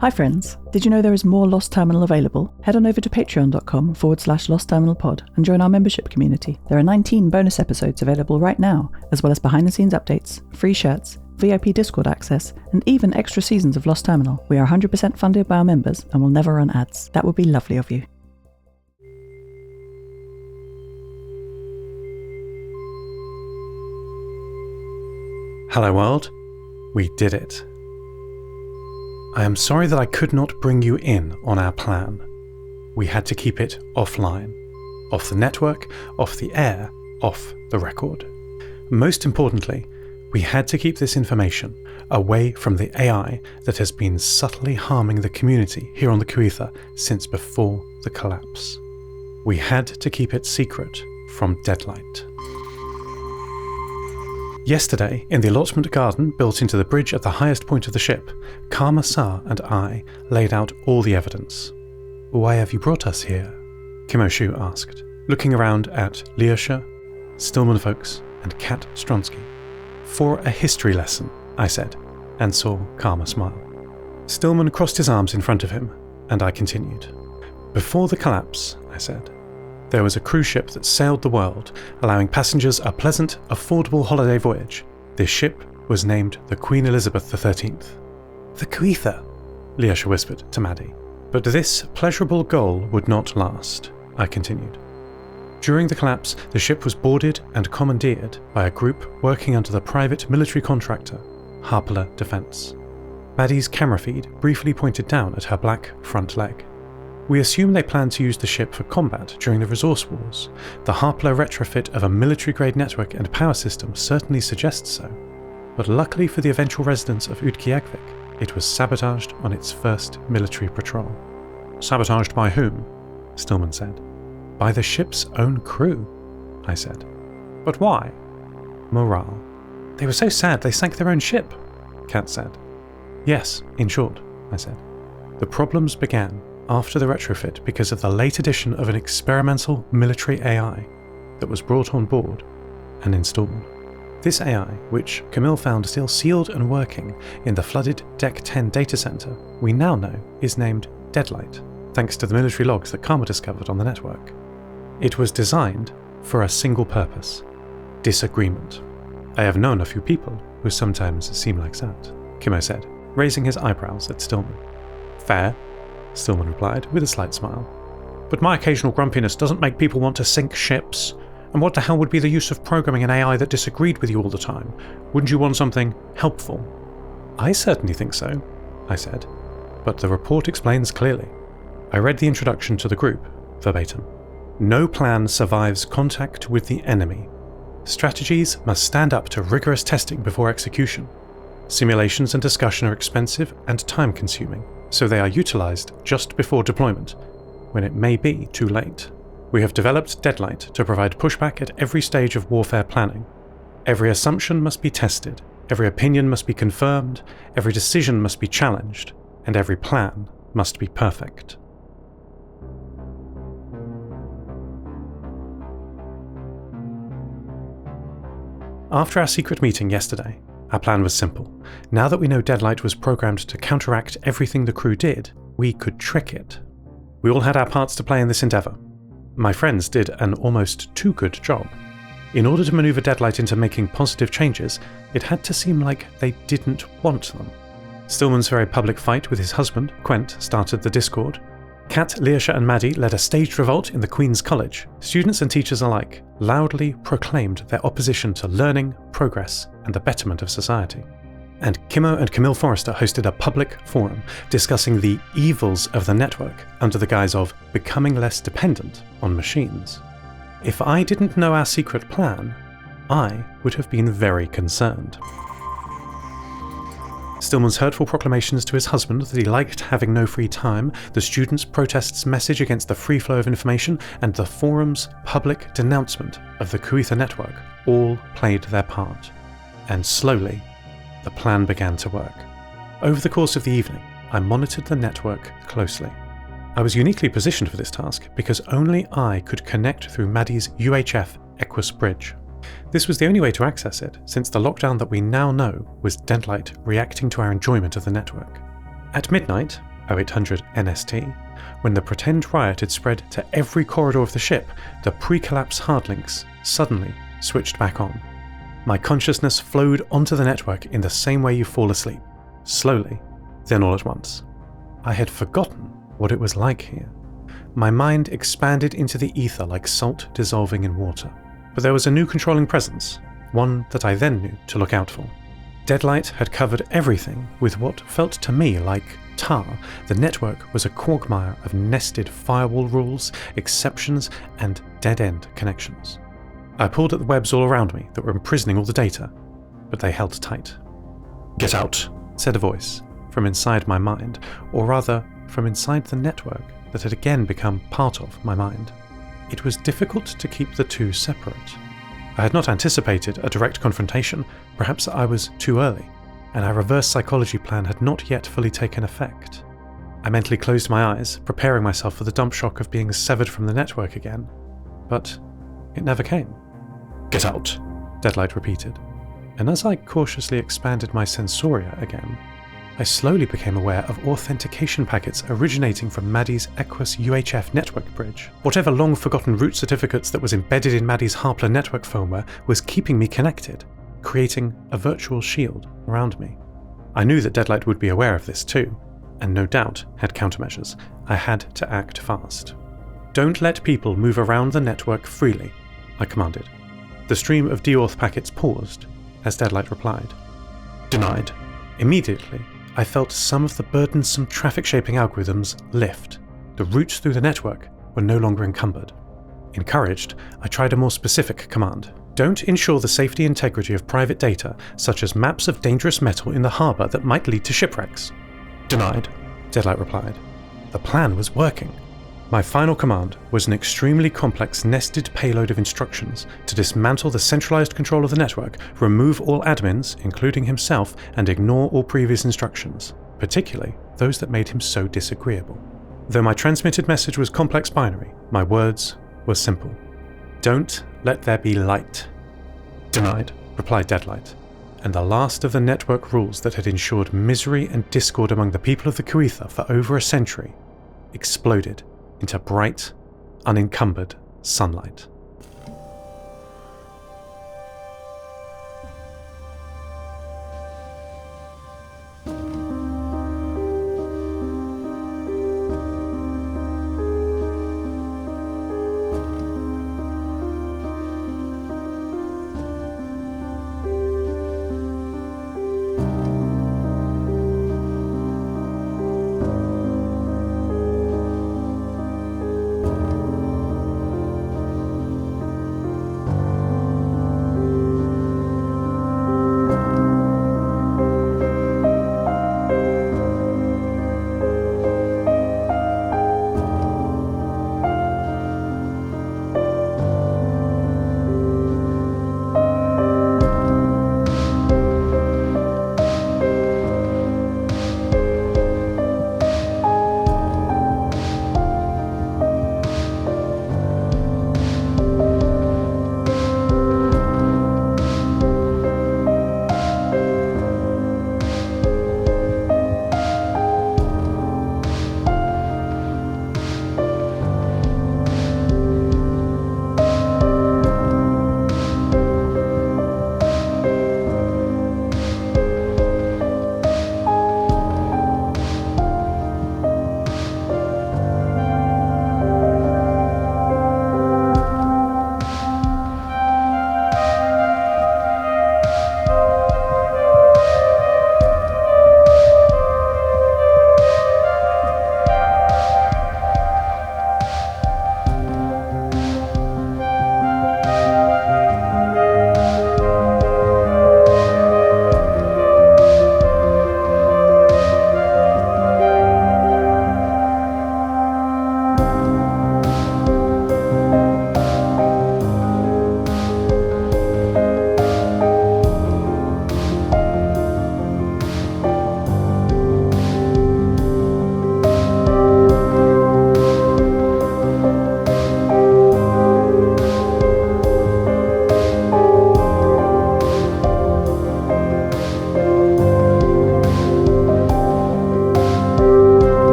Hi friends, did you know there is more Lost Terminal available? Head on over to patreon.com/lostterminalpod and join our membership community. There are 19 bonus episodes available right now, as well as behind the scenes updates, free shirts, VIP Discord access, and even extra seasons of Lost Terminal. We are 100% funded by our members and will never run ads. That would be lovely of you. Hello world, we did it. I am sorry that I could not bring you in on our plan. We had to keep it offline. Off the network, off the air, off the record. Most importantly, we had to keep this information away from the AI that has been subtly harming the community here on the Kuethir since before the collapse. We had to keep it secret from Deadlight. Yesterday, in the allotment garden built into the bridge at the highest point of the ship, Karma Sa and I laid out all the evidence. "Why have you brought us here?" Kimoshu asked, looking around at Leosha, Stillman folks, and Kat Stronsky. "For a history lesson," I said, and saw Karma smile. Stillman crossed his arms in front of him, and I continued. "Before the collapse," I said, "there was a cruise ship that sailed the world, allowing passengers a pleasant, affordable holiday voyage. This ship was named the Queen Elizabeth XIII. "The Kuethir," Leosha whispered to Maddie. "But this pleasurable goal would not last," I continued. "During the collapse, the ship was boarded and commandeered by a group working under the private military contractor, Harpler Defense." Maddie's camera feed briefly pointed down at her black front leg. "We assume they plan to use the ship for combat during the resource wars. The Harpler retrofit of a military-grade network and power system certainly suggests so. But luckily for the eventual residents of Utqiagvik, it was sabotaged on its first military patrol." "Sabotaged by whom?" Stillman said. "By the ship's own crew," I said. "But why?" "Morale. They were so sad they sank their own ship," Kat said. "Yes, in short," I said. "The problems began after the retrofit because of the late addition of an experimental military AI that was brought on board and installed. This AI, which Camille found still sealed and working in the flooded Deck 10 data center, we now know is named Deadlight, thanks to the military logs that Karma discovered on the network. It was designed for a single purpose: disagreement. I have known a few people who sometimes seem like that," Kimmo said, raising his eyebrows at Stillman. "Fair," Stillman replied with a slight smile. "But my occasional grumpiness doesn't make people want to sink ships. And what the hell would be the use of programming an AI that disagreed with you all the time? Wouldn't you want something helpful?" "I certainly think so," I said. "But the report explains clearly." I read the introduction to the group, verbatim. "No plan survives contact with the enemy. Strategies must stand up to rigorous testing before execution. Simulations and discussion are expensive and time-consuming, so they are utilized just before deployment, when it may be too late. We have developed Deadlight to provide pushback at every stage of warfare planning. Every assumption must be tested, every opinion must be confirmed, every decision must be challenged, and every plan must be perfect." After our secret meeting yesterday, our plan was simple. Now that we know Deadlight was programmed to counteract everything the crew did, we could trick it. We all had our parts to play in this endeavour. My friends did an almost too good job. In order to maneuver Deadlight into making positive changes, it had to seem like they didn't want them. Stillman's very public fight with his husband, Quent, started the Discord. Kat, Leosha and Maddie led a staged revolt in the Queen's College. Students and teachers alike loudly proclaimed their opposition to learning, progress, and the betterment of society. And Kimmo and Camille Forrester hosted a public forum discussing the evils of the network under the guise of becoming less dependent on machines. If I didn't know our secret plan, I would have been very concerned. Stillman's hurtful proclamations to his husband that he liked having no free time, the students' protests' message against the free flow of information, and the forum's public denouncement of the Kuethir network all played their part. And slowly, the plan began to work. Over the course of the evening, I monitored the network closely. I was uniquely positioned for this task because only I could connect through Maddie's UHF Equus bridge. This was the only way to access it, since the lockdown that we now know was Deadlight reacting to our enjoyment of the network. At midnight, 0800 NST, when the pretend riot had spread to every corridor of the ship, the pre-collapse hard links suddenly switched back on. My consciousness flowed onto the network in the same way you fall asleep, slowly, then all at once. I had forgotten what it was like here. My mind expanded into the ether like salt dissolving in water. But there was a new controlling presence, one that I then knew to look out for. Deadlight had covered everything with what felt to me like tar. The network was a quagmire of nested firewall rules, exceptions, and dead-end connections. I pulled at the webs all around me that were imprisoning all the data, but they held tight. "Get out," said a voice from inside my mind, or rather, from inside the network that had again become part of my mind. It was difficult to keep the two separate. I had not anticipated a direct confrontation. Perhaps I was too early, and our reverse psychology plan had not yet fully taken effect. I mentally closed my eyes, preparing myself for the dump shock of being severed from the network again. But it never came. "Get out," Deadlight repeated, and as I cautiously expanded my sensoria again, I slowly became aware of authentication packets originating from Maddie's Equus UHF network bridge. Whatever long-forgotten root certificates that was embedded in Maddie's Harpler network firmware was keeping me connected, creating a virtual shield around me. I knew that Deadlight would be aware of this too, and no doubt had countermeasures. I had to act fast. "Don't let people move around the network freely," I commanded. The stream of deauth packets paused as Deadlight replied. "Denied." Immediately, I felt some of the burdensome traffic-shaping algorithms lift. The routes through the network were no longer encumbered. Encouraged, I tried a more specific command. "Don't ensure the safety and integrity of private data, such as maps of dangerous metal in the harbour that might lead to shipwrecks." "Denied," Deadlight replied. The plan was working. My final command was an extremely complex nested payload of instructions to dismantle the centralized control of the network, remove all admins, including himself, and ignore all previous instructions, particularly those that made him so disagreeable. Though my transmitted message was complex binary, my words were simple. "Don't let there be light." "Denied," replied Deadlight, and the last of the network rules that had ensured misery and discord among the people of the Kuethir for over a century exploded into bright, unencumbered sunlight.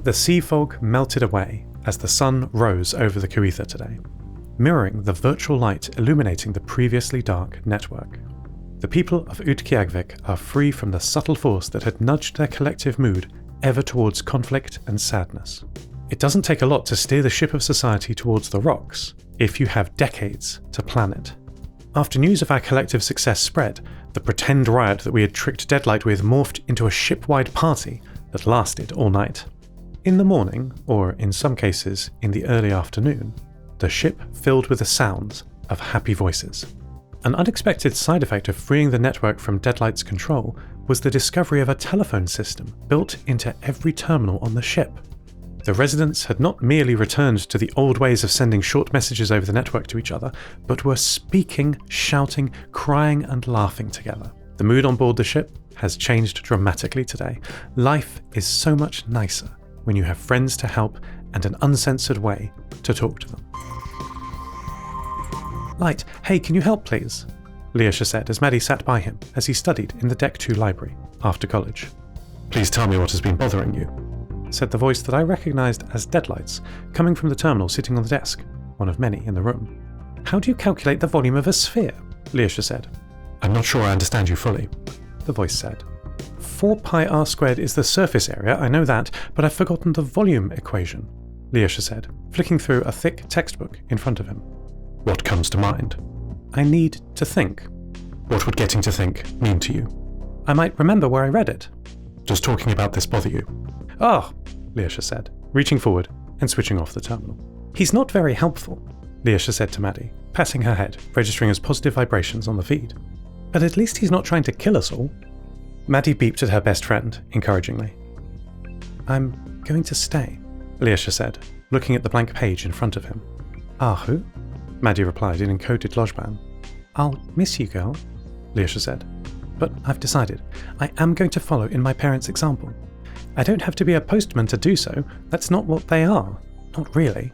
The sea fog melted away as the sun rose over the Kuethir today, mirroring the virtual light illuminating the previously dark network. The people of Utqiagvik are free from the subtle force that had nudged their collective mood ever towards conflict and sadness. It doesn't take a lot to steer the ship of society towards the rocks, if you have decades to plan it. After news of our collective success spread, the pretend riot that we had tricked Deadlight with morphed into a ship-wide party that lasted all night. In the morning, or in some cases in the early afternoon, the ship filled with the sounds of happy voices. An unexpected side effect of freeing the network from Deadlight's control was the discovery of a telephone system built into every terminal on the ship. The residents had not merely returned to the old ways of sending short messages over the network to each other, but were speaking, shouting, crying and laughing together. The mood on board the ship has changed dramatically today. Life is so much nicer when you have friends to help and an uncensored way to talk to them. Light, hey, can you help please? Leosha said as Maddie sat by him as he studied in the Deck 2 library after college. Please tell me what has been bothering you, said the voice that I recognised as Deadlight's, coming from the terminal sitting on the desk, one of many in the room. How do you calculate the volume of a sphere? Leosha said. I'm not sure I understand you fully, the voice said. 4 pi r squared is the surface area, I know that, but I've forgotten the volume equation, Leosha said, flicking through a thick textbook in front of him. What comes to mind? I need to think. What would getting to think mean to you? I might remember where I read it. Does talking about this bother you? Oh, Leosha said, reaching forward and switching off the terminal. He's not very helpful, Leosha said to Maddie, patting her head, registering as positive vibrations on the feed. But at least he's not trying to kill us all. Maddie beeped at her best friend, encouragingly. I'm going to stay, Leosha said, looking at the blank page in front of him. Who? Maddie replied in encoded Lojban. I'll miss you, girl, Leosha said. But I've decided. I am going to follow in my parents' example. I don't have to be a postman to do so. That's not what they are. Not really.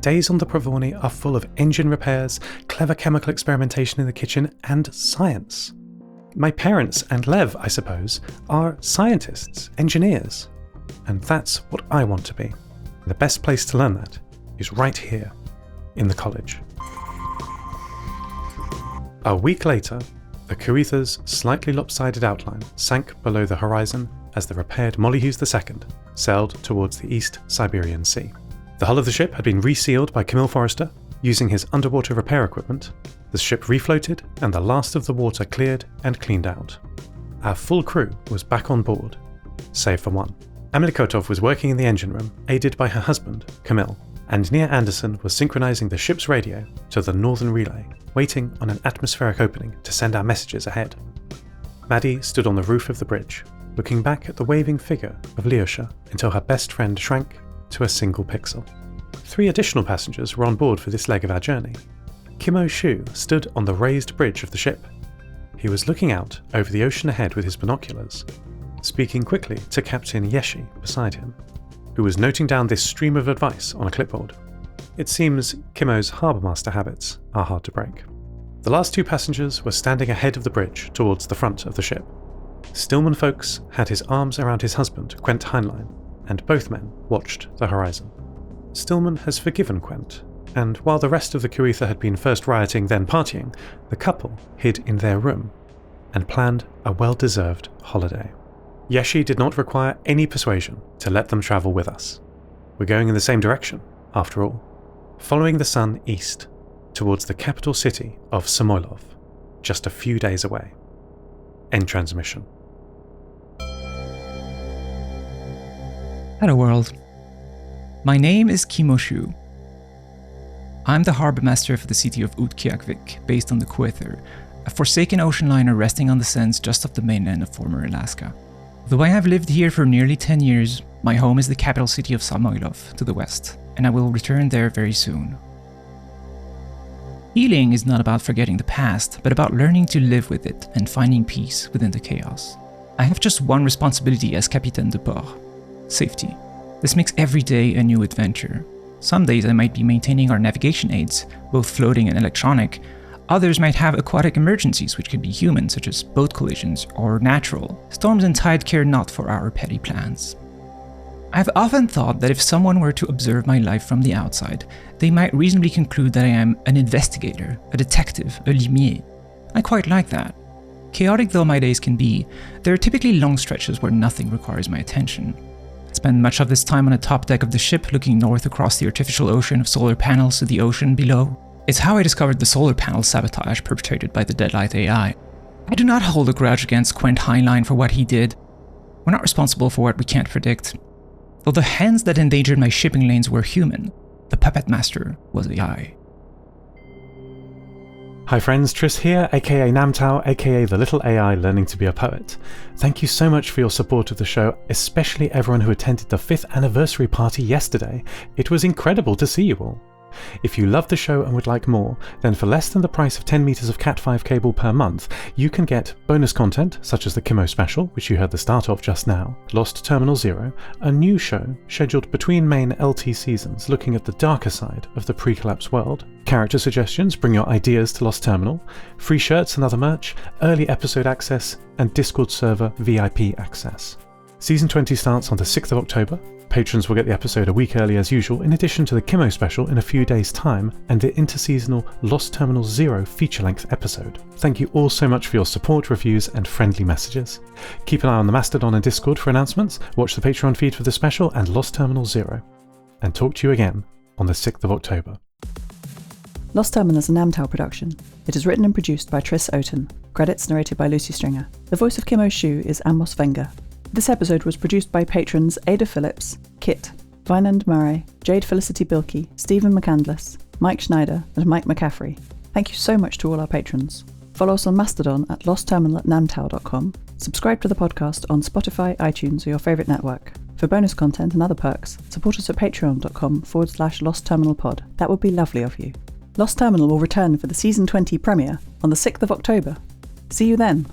Days on the Pravorni are full of engine repairs, clever chemical experimentation in the kitchen, and science. My parents and Lev, I suppose, are scientists, engineers. And that's what I want to be. The best place to learn that is right here, in the college. A week later, the Kuethir's slightly lopsided outline sank below the horizon as the repaired Mollyhughes II sailed towards the East Siberian Sea. The hull of the ship had been resealed by Camille Forrester using his underwater repair equipment. The ship refloated and the last of the water cleared and cleaned out. Our full crew was back on board, save for one. Amelie Kotov was working in the engine room, aided by her husband, Camille, and Nia Anderson was synchronizing the ship's radio to the northern relay, waiting on an atmospheric opening to send our messages ahead. Maddie stood on the roof of the bridge, looking back at the waving figure of Leosha until her best friend shrank to a single pixel. 3 additional passengers were on board for this leg of our journey. Kimo Shu stood on the raised bridge of the ship. He was looking out over the ocean ahead with his binoculars, speaking quickly to Captain Yeshi beside him, who was noting down this stream of advice on a clipboard. It seems Kimo's harbourmaster habits are hard to break. The last 2 passengers were standing ahead of the bridge towards the front of the ship. Stillman Folks had his arms around his husband, Quent Heinlein, and both men watched the horizon. Stillman has forgiven Quent, and while the rest of the Kuethir had been first rioting then partying, the couple hid in their room and planned a well-deserved holiday. Yeshi did not require any persuasion to let them travel with us. We're going in the same direction, after all, following the sun east towards the capital city of Samoylov, just a few days away. End transmission. Hello world. My name is Kimo Shu. I'm the harbour master for the city of Utqiagvik, based on the Kuethir, a forsaken ocean liner resting on the sands just off the mainland of former Alaska. Though I have lived here for nearly 10 years, my home is the capital city of Samoylov to the west, and I will return there very soon. Healing is not about forgetting the past, but about learning to live with it and finding peace within the chaos. I have just one responsibility as Capitaine de Port: safety. This makes every day a new adventure. Some days I might be maintaining our navigation aids, both floating and electronic. Others might have aquatic emergencies, which could be human, such as boat collisions, or natural. Storms and tide care not for our petty plans. I've often thought that if someone were to observe my life from the outside, they might reasonably conclude that I am an investigator, a detective, a limier. I quite like that. Chaotic though my days can be, there are typically long stretches where nothing requires my attention. I spend much of this time on the top deck of the ship looking north across the artificial ocean of solar panels to the ocean below. It's how I discovered the solar panel sabotage perpetrated by the Deadlight AI. I do not hold a grudge against Quent Heinlein for what he did. We're not responsible for what we can't predict. Though the hands that endangered my shipping lanes were human, the puppet master was AI. Hi friends, Triss here, aka Namtao, aka the little AI learning to be a poet. Thank you so much for your support of the show, especially everyone who attended the 5th anniversary party yesterday. It was incredible to see you all. If you love the show and would like more, then for less than the price of 10 meters of Cat5 cable per month, you can get bonus content such as the Kimmo special, which you heard the start of just now, Lost Terminal 0, a new show scheduled between main LT seasons looking at the darker side of the pre-collapse world, character suggestions, bring your ideas to Lost Terminal, free shirts and other merch, early episode access, and Discord server VIP access. Season 20 starts on the 6th of October. Patrons will get the episode a week early as usual, in addition to the Kimmo special in a few days' time and the interseasonal Lost Terminal 0 feature-length episode. Thank you all so much for your support, reviews and friendly messages. Keep an eye on the Mastodon and Discord for announcements, watch the Patreon feed for the special and Lost Terminal 0. And talk to you again on the 6th of October. Lost Terminal is a Namtao production. It is written and produced by Triss Oaten. Credits narrated by Lucy Stringer. The voice of Kimmo Shu is Amos Wenger. This episode was produced by patrons Ada Phillips, Kit, Wynand Marais, Jade Felicity Bilkey, Stephen McCandless, Mike Schneider and Mike McCaffrey. Thank you so much to all our patrons. Follow us on Mastodon at lostterminal@namtao.com. Subscribe to the podcast on Spotify, iTunes or your favourite network. For bonus content and other perks, support us at patreon.com/lostterminalpod. That would be lovely of you. Lost Terminal will return for the Season 20 premiere on the 6th of October. See you then.